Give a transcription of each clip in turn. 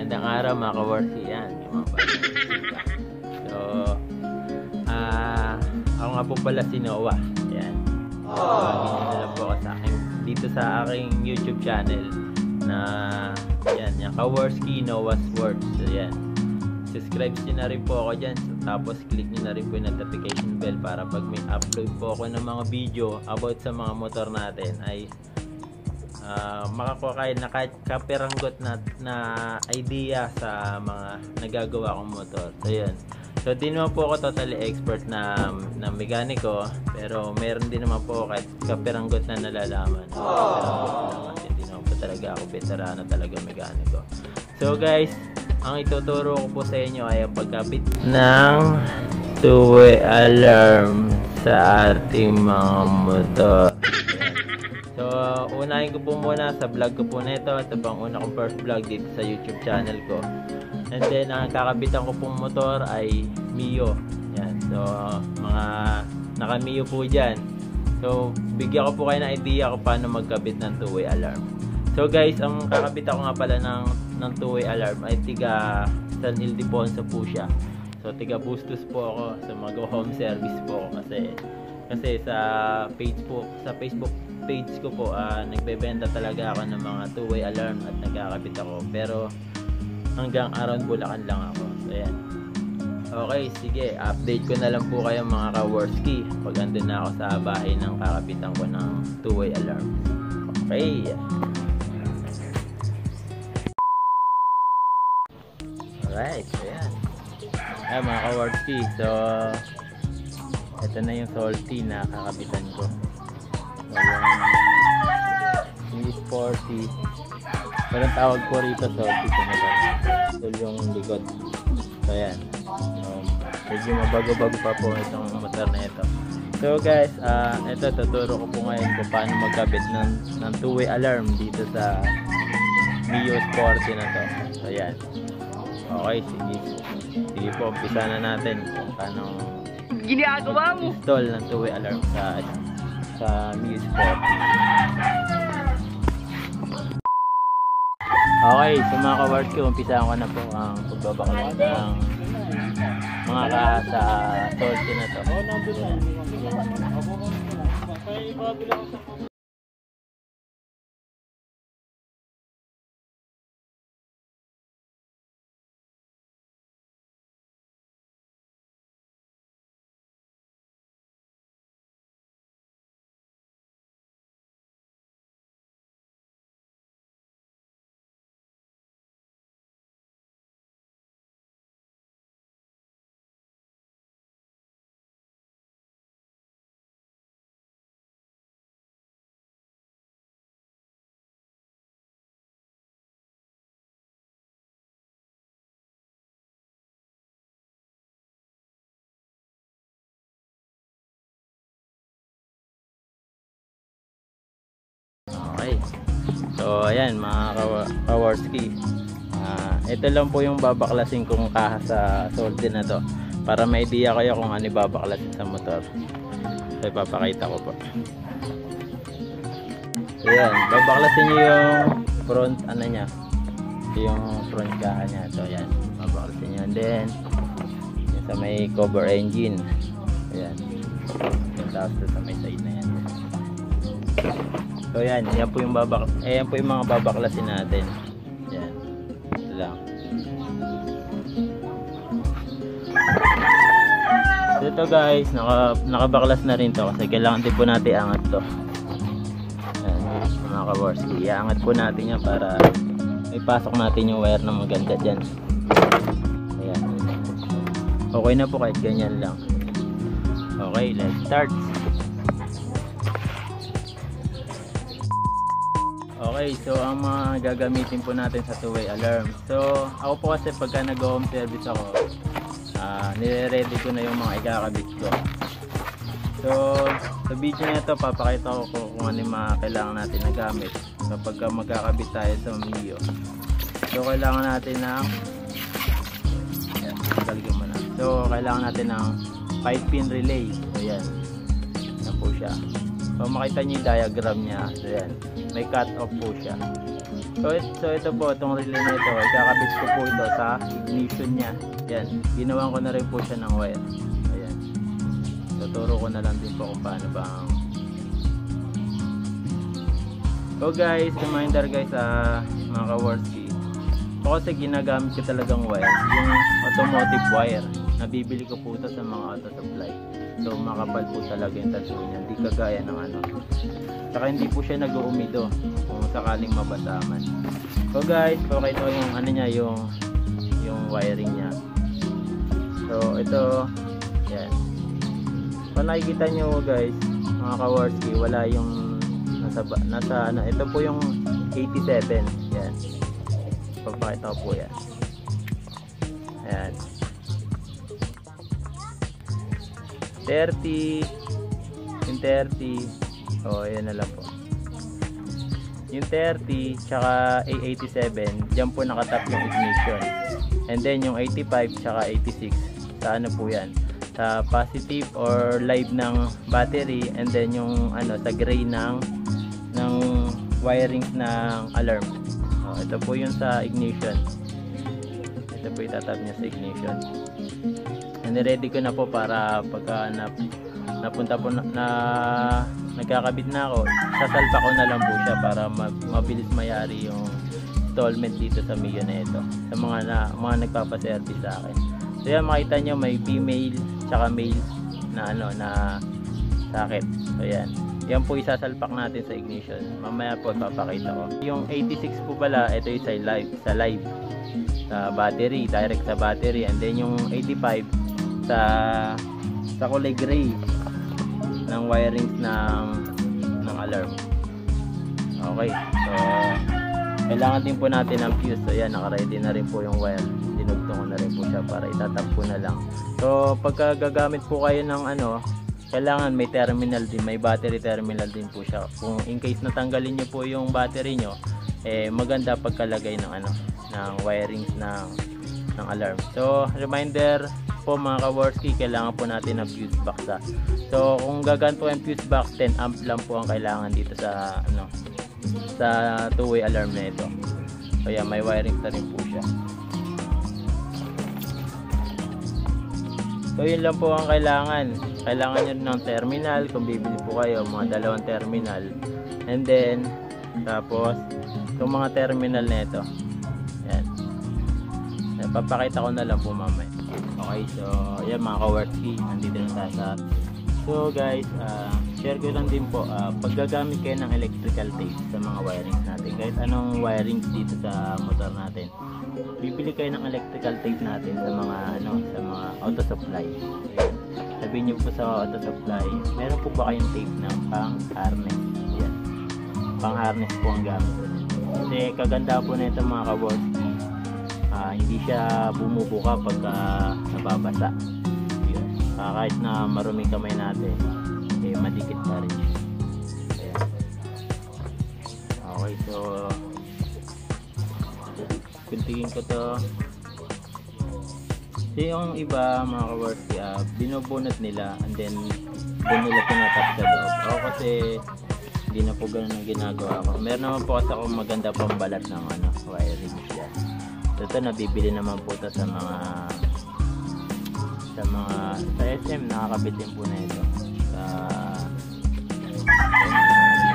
Magandang araw mga ka-worthy. Yan, yung mga bata. So, ako nga po pala si Noah. Yan. Hindi na lang po ako sa aking, dito sa aking YouTube channel na yan, yung Kaworski Noah's World. So, yan. Subscribe nyo na rin po ako dyan. So, tapos click nyo na rin po yung notification bell para pag may upload po ako ng mga video about sa mga motor natin ay makakuha kayo na kahit kaperanggot na idea sa mga nagagawa kong motor. So yun. So di naman po ako totally expert na mekaniko, pero meron din naman po kahit kaperanggot na nalalaman. Hindi naman po talaga ako veterano talaga mekaniko. So guys, ang ituturo ko po sa inyo ay ang pagkabit ng two-way alarm sa ating mga motor. So, unahin ko po muna sa vlog ko po na ito. Ito bang una kong first vlog dito sa YouTube channel ko. And then, ang kakabitan ko pong motor ay Mio. Yan. So, mga naka-Mio po dyan. So, bigyan ko po kayo ng idea kung paano magkabit ng two-way alarm. So, guys, ang kakabitan ko nga pala ng two-way alarm ay tiga San Ildefonso po siya. So, tiga Bustos po ako. So, mag-home service po ako kasi sa Facebook page ko po, nagbebenta talaga ako ng mga two-way alarm at nagkakabit ako, pero hanggang around Bulacan lang ako. So yan. Okay, sige, update ko na lang po kayo mga ka-Worski pag andun na ako sa bahay ng kakabitan ko ng two-way alarm. Okay. Alright, so yan. Ay mga ka-Worski, so ito na yung salty na kakabitan ko. Yung sporty, parang tawag po rito salty sa motor. Ito yung likod. So yan, medyo mabago-bago pa po itong motor na ito. So guys, ito tuturo ko po ngayon kung paano magkabit ng two-way alarm dito sa Mio Sporty na to. So yan. Okay, sige po, umpisa na natin kung paano ginagawa mo install ng two-way alarm sa Mio Sport. Okay, so mga ka-Worski, umpisahan ko na po ang pagbabaklas ng mga kaha sa salty na to. Okay. So ayan mga ka-Worski, ito lang po yung babaklasin kong kaha sa salty na to para may idea kayo kung ano babaklasin sa motor. So ipapakita ko po. So ayan, babaklasin nyo yung front niya, yung front kaha nya. So ayan, babaklasin nyo. And then yung sa may cover engine, ayan, yung tapos sa may side na yan. So yan, yan po yung yan po yung mga babaklasin natin. Yan. Ito lang. So ito guys, nakabaklas na rin to kasi kailangan din po natin iangat to. Yan, mga ka-Worski. Iangat po natin yan para may pasok natin yung wire na maganda dyan. Ayan. Okay na po kahit ganyan lang. Okay, let's start. Okay, so ang mga gagamitin po natin sa two-way alarm. So, ako po kasi pagka nag-home service ako, nire-ready ko na yung mga ikakabit ko. So, sa video na ito, papakita ko kung ano yung mga kailangan natin na gamit kapag magkakabit tayo sa Mio. So, kailangan natin ng kailangan natin ng 5-pin relay. So, yan. Yan po siya. So makita niyo yung diagram niya. So yan, may cut off po siya. So ito po, itong relay na ito, ikakabit ko po ito sa ignition niya. Yan, ginawan ko na rin po siya ng wire. Ayan. Tuturo ko na lang din po kung paano bang. So guys, reminder guys, mga ka-Worski, ito kasi ginagamit ko talagang wire, yung automotive wire. Nabibili ko po ito sa mga auto supply. So makapal po talaga yung tanso niya, hindi kagaya ng ano. Saka hindi po siya nag-uumido kung sakaling mabasa man. So guys, okay ito yung ano niya, yung wiring niya. So ito, yan. Kung nakikita nyo guys, mga ka-Worski, wala yung nasa ano, ito po yung 87. Yan. Papakita ko po yan. Ayan. 30, yung 30, ayan na lang po. Yung 30 tsaka A87, dyan po nakatap yung ignition. And then yung 85 tsaka 86, sa ano po yan, sa positive or live ng battery. And then yung ano, sa gray ng wirings ng alarm. Ito po yung sa ignition. Ito po itatap niya sa ignition. And ready ko na po para pagka napunta po nagkakabit na ako, sasalpa ko na lang po siya para mabilis mayari yung installment dito sa Mio na ito, sa mga nagpapaservice sa akin. So yan, makita nyo may female tsaka male na ano, na socket. So yan po isasalpak natin sa ignition. Mamaya po ipapakita ko. Yung 86 po pala, ito yung sa live sa battery, direct sa battery. And then yung 85 sa kulay gray ng wirings ng alarm. Okay, so kailangan din po natin ng fuse. So yan, naka-ready na rin po yung wire. Dinugtong ko na rin po siya para itatap ko na lang. So pagka gagamit po kayo ng ano, kailangan may terminal din, may battery terminal din po siya. Kung in case natanggalin nyo po yung battery nyo, maganda pagkalagay ng ano, ng wirings ng alarm. So reminder po mga ka-Worski, kailangan po natin ng fuse box. So kung gagan po yung fuse box, 10 amp lang po ang kailangan dito sa ano, sa two-way alarm na ito. So yan, may wiring na rin po siya. So yun lang po ang kailangan nyo ng terminal kung bibili po kayo, mga dalawang terminal. And then tapos yung mga terminal na ito, yan, papakita ko na lang po mamaya. Okay, so yan mga ka-Worski, nandito na tayo sa. So guys, share ko lang din po, pag gagamit kayo ng electrical tape sa mga wirings natin, kahit anong wirings dito sa motor natin, bibili kayo ng electrical tape natin sa mga ano, sa mga auto supply. Ayan. Sabihin niyo po sa auto supply, meron po ba kayong tape ng pang harness? Ayan. Pang harness po ang gamit ko nito. Kasi kaganda po na ito mga ka-Worski, hindi siya bumubuka pagka nababasa. Ayan. Kahit na marumi kamay natin, madikit pa rin siya. Ayan. Okay, so kuntingin ko to. So yung iba mga ka-Worski, binubunot nila and then doon nila tinatap sa loob. Ako kasi hindi na po ganun ang ginagawa ko. Meron naman po kasi ako maganda pang balat ng ano, wiring yan. So ito, nabibili naman po ito sa SM, nakakabit din po na ito sa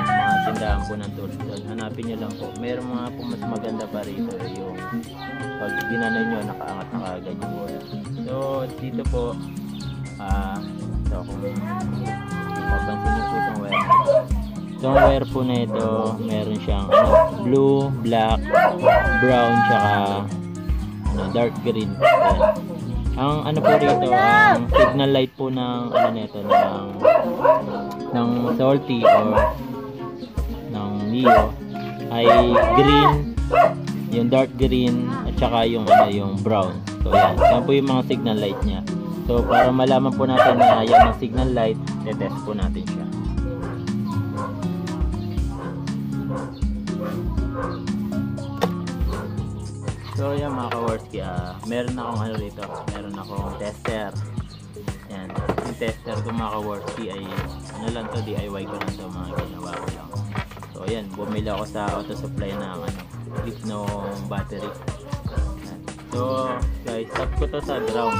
mga tindahan po ng tools. So, hanapin nyo lang po. Meron mga po mas maganda pa rito, yung pag ginanoy nyo, nakaangat na kagad yung wire. So dito po, so kung mapansin nyo po itong wire, itong wire po na ito, meron siyang blue, black, brown, tsaka dark green. Ayan. Ang ano po rito, ang signal light po ng ano nito, ng Salty or ng Mio ay green, yung dark green at saka yung yung brown. So yan po yung mga signal light niya. So para malaman po natin na yan ang signal light, i-test po natin siya. So yan mga ka-Worski, meron akong ano rito, meron akong tester. Yan, yung tester ko mga ka-Worski ay ano lang to, DIY ko lang to, mga ginawa ko lang. So yan, bumili ako sa auto supply ng ano, clip ng battery. So guys, tap ko to sa ground.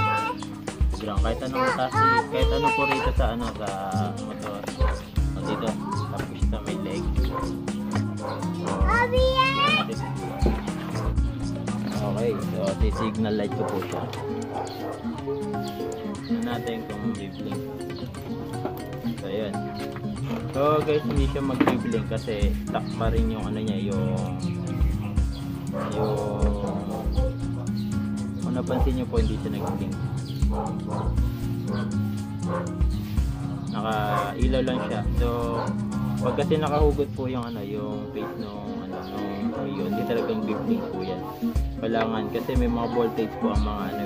Kahit anong kasi, kahit ano po rito sa ano, sa motor. O dito, tap ko siya sa may leg. Okay, so signal light ko po siya. Tignan natin kung mag-blink. So ayan. So guys, hindi siya mag-blink kasi stuck pa rin yung ano niya, yung kung napansin nyo po, hindi siya nag-blink. Naka-ilaw lang siya. So pag kasi nakahugot po yung ano, yung face nung ano, nung yun, hindi talagang blink po yan. Kailangan kasi may mga voltage po ang mga ano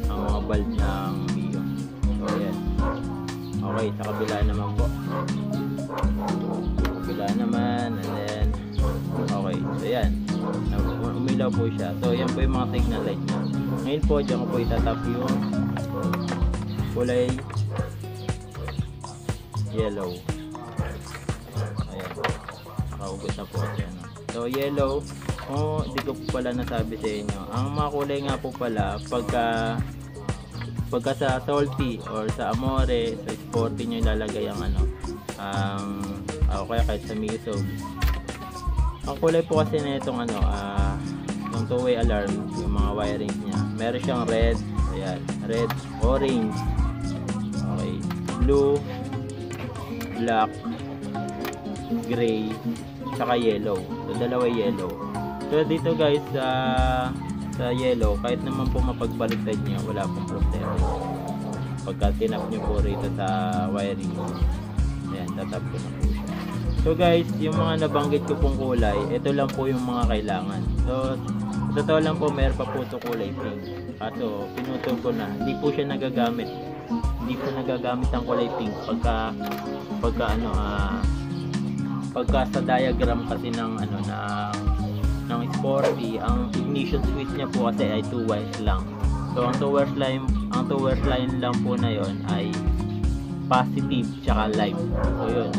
ang mga bulb ng Mio. So ayan. Okay, sa kabila naman po. Kabila naman, and then okay, so yan. Umilaw po siya. So yan po yung mga signal light niya. Ngayon po, dyan ko po itatap yung kulay yellow. Ayan. Nakahugot na po kasi ano. So yellow, hindi ko po pala nasabi sa inyo. Ang mga kulay nga po pala, pagka sa salty or sa amore, sa sporty nyo ilalagay ang ano, kaya kahit sa miso. Ang kulay po kasi na itong ano, yung two-way alarm, yung mga wirings niya, meron siyang red, ayan, red, orange, okay, blue, black, gray, saka yellow. So dalawa yellow. So dito guys, sa yellow, kahit naman po mapagbaliktad nyo, wala pong problema. Pagka tinap nyo po rito sa wiring, ayan, tatap ko na po siya. So guys, yung mga nabanggit ko pong kulay, ito lang po yung mga kailangan. So totoo lang po, meron pa po ito kulay pink. Kaso pinutol ko na, hindi po siya nagagamit. Hindi po nagagamit ang kulay pink pagka sa diagram kasi ng ano, ng sporty, ang ignition switch niya po kasi ay 2 wires lang. So ang 2 wires line lang po na yon ay positive tsaka live. So yun,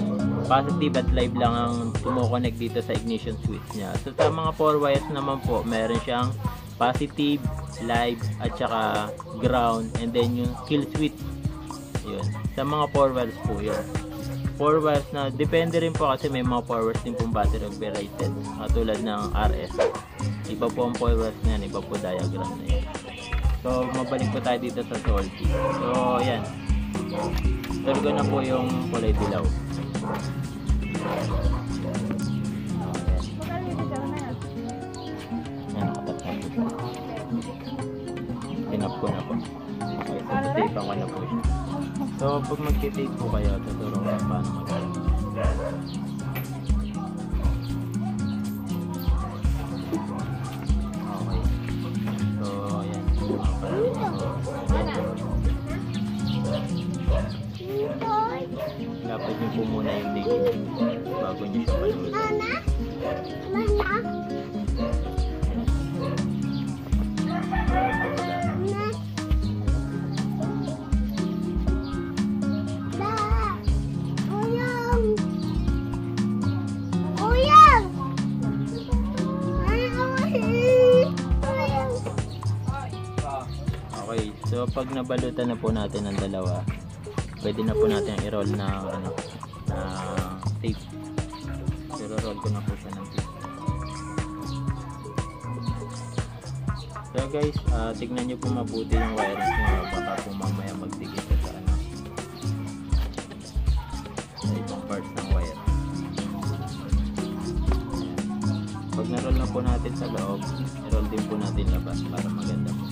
positive at live lang ang tumo-connect dito sa ignition switch niya. So sa mga 4 wires naman po, meron siyang positive, live at tsaka ground, and then yung kill switch. Yun, sa mga 4 wires po yun. 4 wires na, depende rin po kasi may mga 4 wires din pong battery operated, katulad ng RS. Iba po ang 4 wires na yan, iba po diagram na yun. So mabalik po tayo dito sa salty. So yan, turgo na po yung kulay dilaw. Yan, nakatap na po siya. Tinap ko na po. Okay, so tape ko na po siya. So pag mag-tape po kayo, tuturo ko paano mag-tape. Okay. So ayan. Dapat nyo po muna yung tape bago nyo siya palutin. Okay, so pag nabalutan na po natin ng dalawa, pwede na po natin i-roll ng ano, na tape. Pero roll ko na po siya ng tape. So guys, tignan nyo po mabuti yung wirings nyo, baka po mamaya magdikit sa ano, sa ibang parts ng wire. Pag na-roll na po natin sa loob, i-roll din po natin labas para maganda po.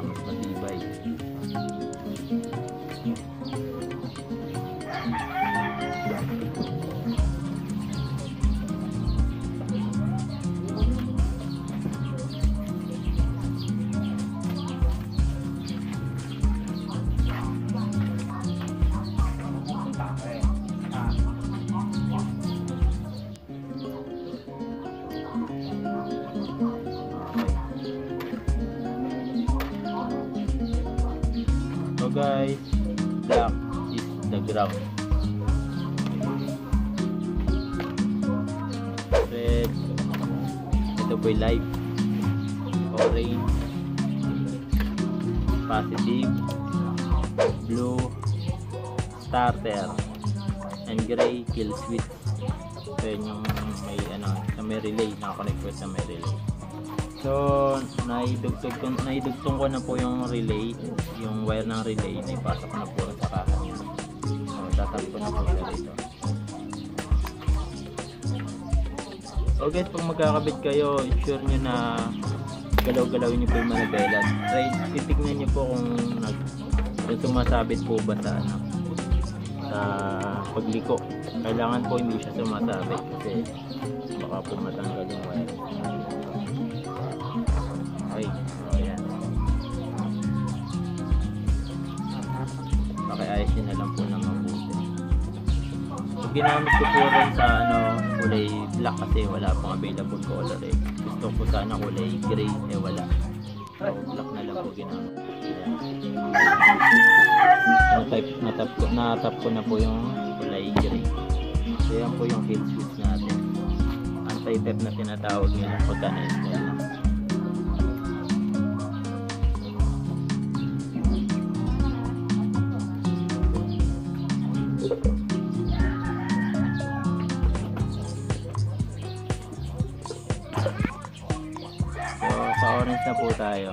Mas matibay. So guys, black is the ground. Red po yung live, orange, positive, blue, starter, and gray, kill switch. So yun yung may ano, sa may relay, nakakonect po sa may relay. So naidugtong ko na po yung relay, yung wire ng relay, naipasok ko na po sa kaha niya. So tatapos ko na po siya dito. So guys, pag magkakabit kayo, ensure nyo na galaw-galawin nyo po yung manabela. Try, titignan nyo po kung sumasabit po ba sa ano, sa pagliko. Kailangan po hindi siya sumasabit kasi baka po matanggal yung wire. Okay, so ayan. Pakiayos nyo na lang po ng mabuti. So ginamit ko po rin sa ano, kulay black kasi wala pong available color eh. Gusto ko sana kulay gray eh wala. So black na lang po ginamit. Natap ko na po yung kulay gray. So yan po yung kill switch natin. Anti-tap na tinatawag nila pagka na-install na. Orange na po tayo.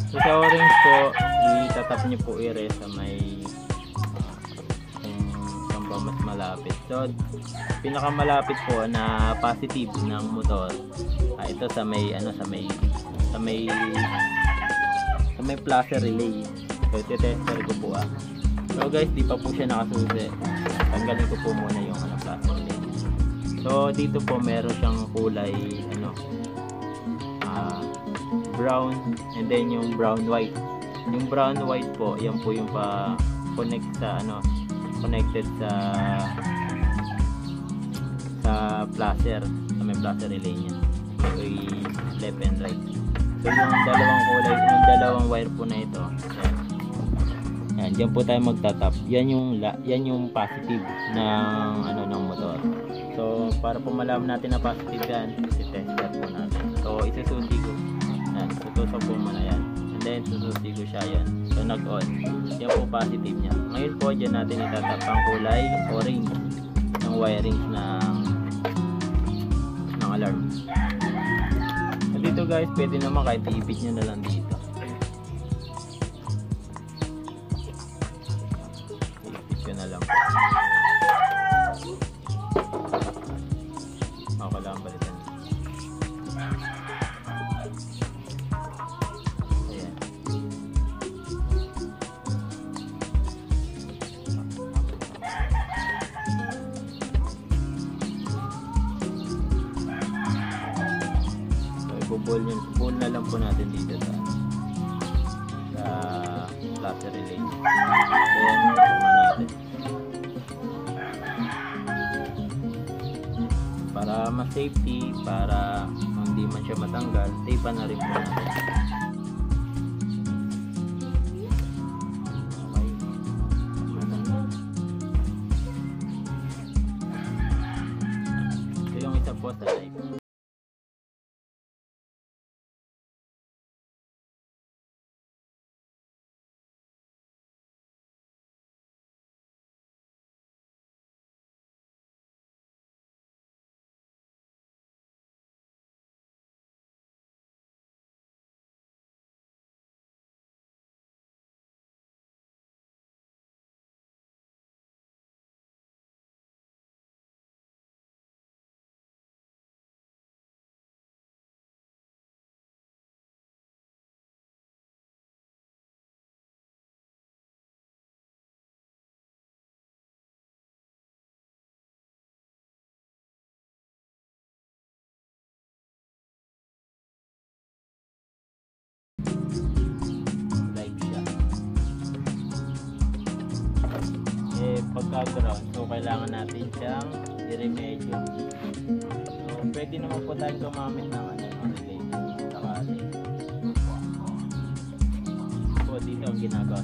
So sa orange po, itatap nyo po sa may kung ba mas malapit. So pinakamalapit po na positive ng motor, ito sa may ano, sa may placer relay. So titester ko po So guys, di pa po siya nakasusi. Tanggalin ko po muna yung ano, placer relay. So dito po meron siyang kulay ano, brown, and then yung brown white. Yung brown white po, yan po yung pa connect sa ano, connected sa placer, sa may placer relay niya. May left and right. So yung dalawang kulay, yung dalawang wire po na ito. Yan, diyan po tayo magtatap. Yan yung positive ng ano, ng motor. So para po malaman natin na positive yan, i-tester po natin. So isususi ko. Yan, tutusok po muna yan. And then sususi ko siya yan. So nag-on. Yan po positive niya. Ngayon po dyan natin itatap ang kulay orange ng wirings ng alarm. So dito guys, pwede naman kahit iipit nyo na lang dito. Iipit ko na lang po. Okay lang, balitan. Ball na lang po natin dito sa placer relay. Then natin para mas safety, para hindi man siya matanggal, tape na rin po natin. Okay, ito yung isa po sa tape. Pagka-ground, so kailangan natin siyang i-remedyo. So pwede naman po tayong gumamit ng ano, relay sakali. So dito ang ginagawa,